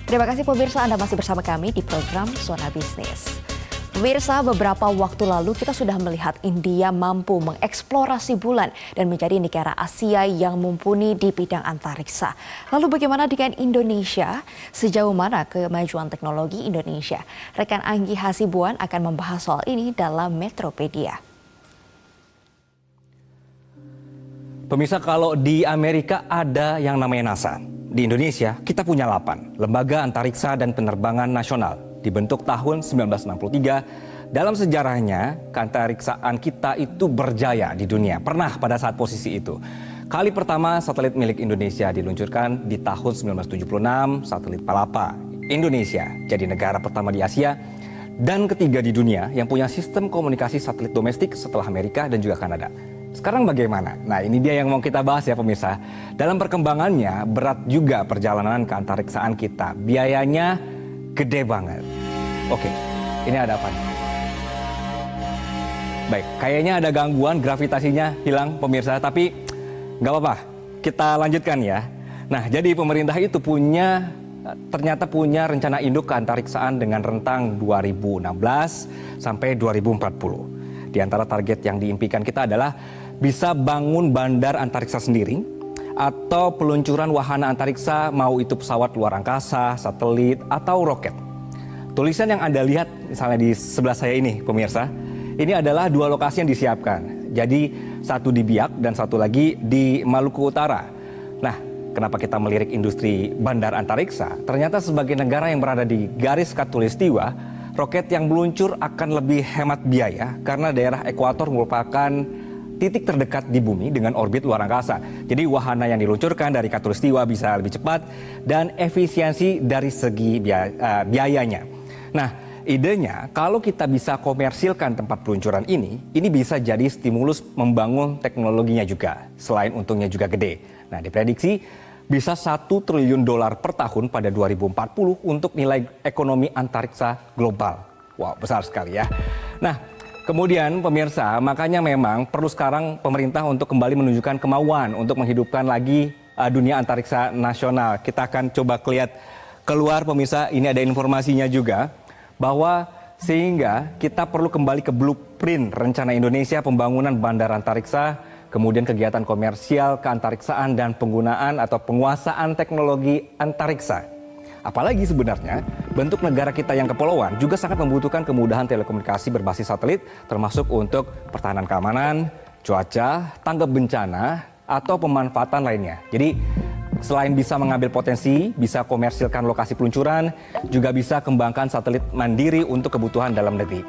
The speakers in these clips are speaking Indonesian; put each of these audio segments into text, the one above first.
Terima kasih pemirsa, Anda masih bersama kami di program Zona Bisnis. Pemirsa, beberapa waktu lalu kita sudah melihat India mampu mengeksplorasi bulan dan menjadi negara Asia yang mumpuni di bidang antariksa. Lalu bagaimana dengan Indonesia? Sejauh mana kemajuan teknologi Indonesia? Rekan Anggi Hasibuan akan membahas soal ini dalam Metropedia. Pemirsa, kalau di Amerika ada yang namanya NASA. Di Indonesia, kita punya LAPAN, Lembaga Antariksa dan Penerbangan Nasional. Dibentuk tahun 1963, dalam sejarahnya keantariksaan kita itu berjaya di dunia. Pernah pada saat posisi itu. Kali pertama satelit milik Indonesia diluncurkan di tahun 1976, satelit Palapa. Indonesia jadi negara pertama di Asia dan ketiga di dunia yang punya sistem komunikasi satelit domestik setelah Amerika dan juga Kanada. Sekarang bagaimana? Nah, ini dia yang mau kita bahas ya pemirsa. Dalam perkembangannya berat juga perjalanan keantariksaan kita. Biayanya gede banget. Oke, ini ada apa nih? Baik, kayaknya ada gangguan gravitasinya hilang pemirsa, tapi nggak apa-apa. Kita lanjutkan ya. Nah, jadi pemerintah itu ternyata punya rencana induk keantariksaan dengan rentang 2016 sampai 2040. Di antara target yang diimpikan kita adalah bisa bangun bandar antariksa sendiri atau peluncuran wahana antariksa, mau itu pesawat luar angkasa, satelit, atau roket. Tulisan yang Anda lihat misalnya di sebelah saya ini pemirsa, ini adalah dua lokasi yang disiapkan. Jadi satu di Biak dan satu lagi di Maluku Utara. Nah, kenapa kita melirik industri bandar antariksa? Ternyata sebagai negara yang berada di garis khatulistiwa, roket yang meluncur akan lebih hemat biaya karena daerah ekuator merupakan titik terdekat di bumi dengan orbit luar angkasa. Jadi wahana yang diluncurkan dari khatulistiwa bisa lebih cepat dan efisiensi dari segi biayanya. Nah, idenya kalau kita bisa komersilkan tempat peluncuran ini bisa jadi stimulus membangun teknologinya juga. Selain untungnya juga gede. Nah, diprediksi bisa $1 triliun per tahun pada 2040 untuk nilai ekonomi antariksa global. Wow, besar sekali ya. Nah, kemudian pemirsa, makanya memang perlu sekarang pemerintah untuk kembali menunjukkan kemauan untuk menghidupkan lagi dunia antariksa nasional. Kita akan coba lihat keluar pemirsa, ini ada informasinya juga bahwa sehingga kita perlu kembali ke blueprint rencana Indonesia pembangunan bandar antariksa, kemudian kegiatan komersial keantariksaan dan penggunaan atau penguasaan teknologi antariksa. Apalagi sebenarnya bentuk negara kita yang kepulauan juga sangat membutuhkan kemudahan telekomunikasi berbasis satelit, termasuk untuk pertahanan keamanan, cuaca, tanggap bencana, atau pemanfaatan lainnya. Jadi selain bisa mengambil potensi, bisa komersilkan lokasi peluncuran, juga bisa kembangkan satelit mandiri untuk kebutuhan dalam negeri.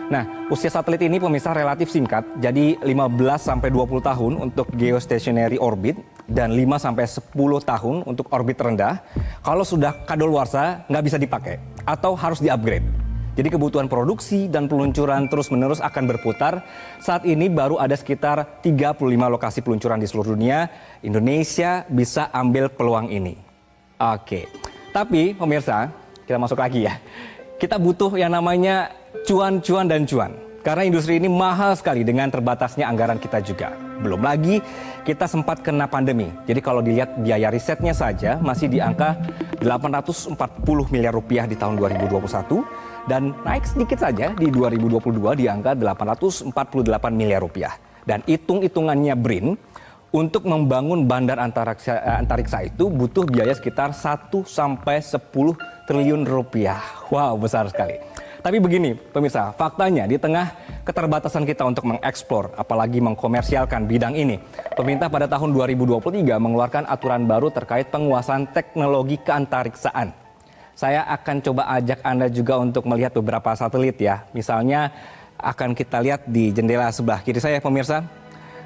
Nah, usia satelit ini pemirsa relatif singkat, jadi 15-20 tahun untuk geostationary orbit dan 5-10 tahun untuk orbit rendah. Kalau sudah kadaluarsa nggak bisa dipakai atau harus di-upgrade. Jadi kebutuhan produksi dan peluncuran terus-menerus akan berputar. Saat ini baru ada sekitar 35 lokasi peluncuran di seluruh dunia. Indonesia bisa ambil peluang ini. Oke, tapi pemirsa, kita masuk lagi ya. Kita butuh yang namanya cuan dan cuan. Karena industri ini mahal sekali dengan terbatasnya anggaran kita juga. Belum lagi kita sempat kena pandemi. Jadi kalau dilihat biaya risetnya saja masih di angka 840 miliar rupiah di tahun 2021 dan naik sedikit saja di 2022 di angka 848 miliar rupiah. Dan hitung-hitungannya BRIN, untuk membangun bandar antariksa itu butuh biaya sekitar 1-10 triliun rupiah. Wow, besar sekali. Tapi begini pemirsa, faktanya di tengah keterbatasan kita untuk mengeksplor, apalagi mengkomersialkan bidang ini, pemerintah pada tahun 2023 mengeluarkan aturan baru terkait penguasaan teknologi keantariksaan. Saya akan coba ajak Anda juga untuk melihat beberapa satelit ya. Misalnya akan kita lihat di jendela sebelah kiri saya pemirsa.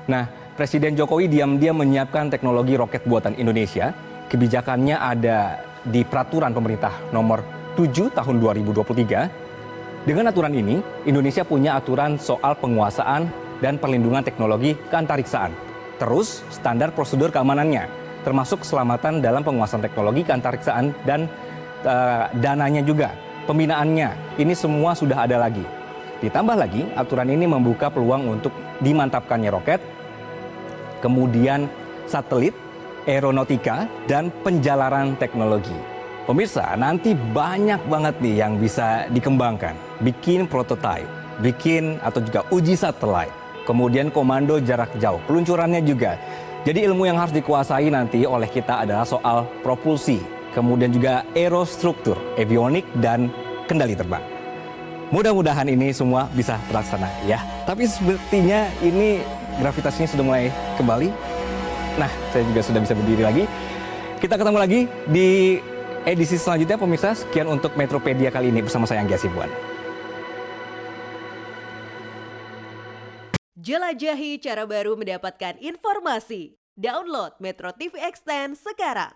Nah, Presiden Jokowi diam-diam menyiapkan teknologi roket buatan Indonesia. Kebijakannya ada di peraturan pemerintah nomor 7 tahun 2023. Dengan aturan ini, Indonesia punya aturan soal penguasaan dan perlindungan teknologi keantariksaan. Terus, standar prosedur keamanannya, termasuk keselamatan dalam penguasaan teknologi keantariksaan dan dananya juga, pembinaannya, ini semua sudah ada lagi. Ditambah lagi, aturan ini membuka peluang untuk dimantapkannya roket, kemudian satelit, aeronautika, dan penjalaran teknologi. Pemirsa, nanti banyak banget nih yang bisa dikembangkan. Bikin prototipe, bikin atau juga uji satelit, kemudian komando jarak jauh, peluncurannya juga. Jadi ilmu yang harus dikuasai nanti oleh kita adalah soal propulsi, kemudian juga aerostruktur, avionik, dan kendali terbang. Mudah-mudahan ini semua bisa terlaksana ya. Tapi sepertinya ini gravitasinya sudah mulai kembali. Nah, saya juga sudah bisa berdiri lagi. Kita ketemu lagi di edisi selanjutnya pemirsa. Sekian untuk Metropedia kali ini bersama saya Anggi Hasibuan. Jelajahi cara baru mendapatkan informasi. Download Metro TV Extend sekarang.